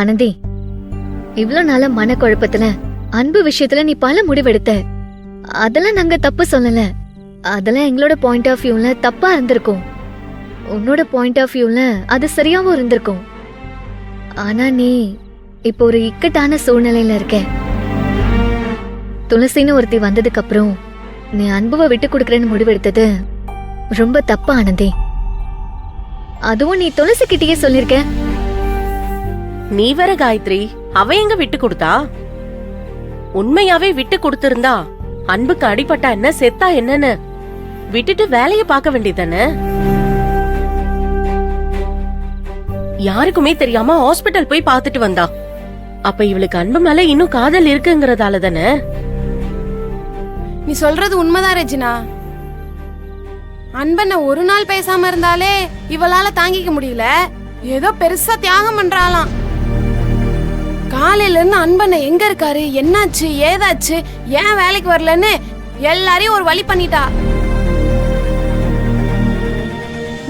ஆனந்தி, இவ்ளோ நாள மனக்குழப்பத்துல அன்பு விஷயத்துல நீ பல முடிவெடுத்த. அதெல்லாம் நாங்க தப்பு சொல்லல. அதெல்லாம் எங்களோட பாயிண்ட் ஆஃப் வியூல தப்பா இருந்திருக்கும். உன்னோட பாயிண்ட் ஆஃப் வியூல அது சரியாவும் இருந்திருக்கும். ஆனா நீ இப்போ ஒரு இக்கட்டான சூழ்நிலையில இருக்க. துளசின்னு ஒருத்தி வந்ததுக்கு அப்புறம் நீ அன்புவை விட்டு கொடுக்கறேன்னு முடிவெடுத்தது ரொம்ப தப்பு ஆனந்தி. அதுவும் நீ துளசி கிட்டயே சொல்லிருக்க. நீ வேற காயத்ரி, அவ எங்க விட்டு கொடுத்தா? உண்மையாவே விட்டு கொடுத்திருந்தா அன்புக்கு அடிபட்டா என்ன செத்தா என்னன்னு விட்டுட்டு வேலைய பார்க்க வேண்டியதானே? யாருக்குமே தெரியாம ஹாஸ்பிடல் போய் பார்த்துட்டு வந்தா. அப்ப இவளுக்கு அன்பு மேல இன்னும் காதல் இருக்குங்கறதால தானே? நீ சொல்றது உண்மைதான் ரெஜினா. அன்பனை ஒரு நாள் பேசாம இருந்தாலே இவளால தாங்கிக்க முடியல. ஏதோ பெருசா தியாகம் பண்றாளாம். காலையில இருந்து அன்பனை எங்க இருக்காரு, என்னாச்சு, ஏதாச்சு, ஏன் வேலைக்கு வரலன்னு எல்லாரையும் ஒரு வழி பண்ணிட்டா.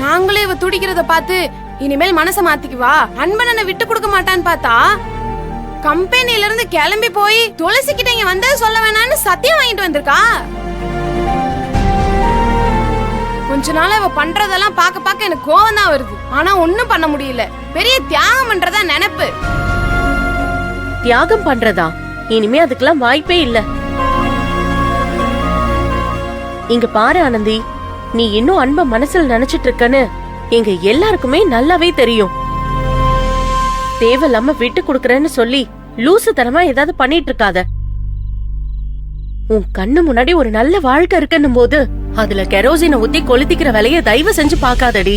நாங்களே இவ துடிக்கிறத பார்த்து இனிமேல் மனச மாத்திக்குவா, அன்பனை விட்டு கொடுக்க மாட்டான்னு பார்த்தா கம்பெனில இருந்து கிளம்பி போய் துளசி கிட்ட இங்க வந்து சொல்ல வேணான்னு சத்தியம் வாங்கிட்டு வந்திருக்கா. கொஞ்ச நாள் இவ பண்றதெல்லாம் பார்க்க பார்க்க எனக்கு கோவம் தான் வருது. ஆனா ஒண்ணும் பண்ண முடியல. பெரிய தியாகம் பண்றதா நினைப்பு. தியாகம் பண்றதா? இனிமே அதுக்கெல்லாம் வாய்ப்பே இல்ல. இங்க பாரு ஆனந்தி, நீ இன்னும் அன்ப மனசுல நினைச்சிட்டு இருக்கன்னு எங்க எல்லாருக்குமே நல்லாவே தெரியும். தேவையில்லாம விட்டு கொடுக்கறேன்னு சொல்லி லூசுத்தனமா ஏதாவது பண்ணிட்டு இருக்காத. உன் கண்ணு முன்னாடி ஒரு நல்ல வாழ்க்கை இருக்குன்னும் போது அதுல கெரோசினை ஊத்தி கொளுத்திக்கிற வேலைய தயவு செஞ்சு பாக்காதடி.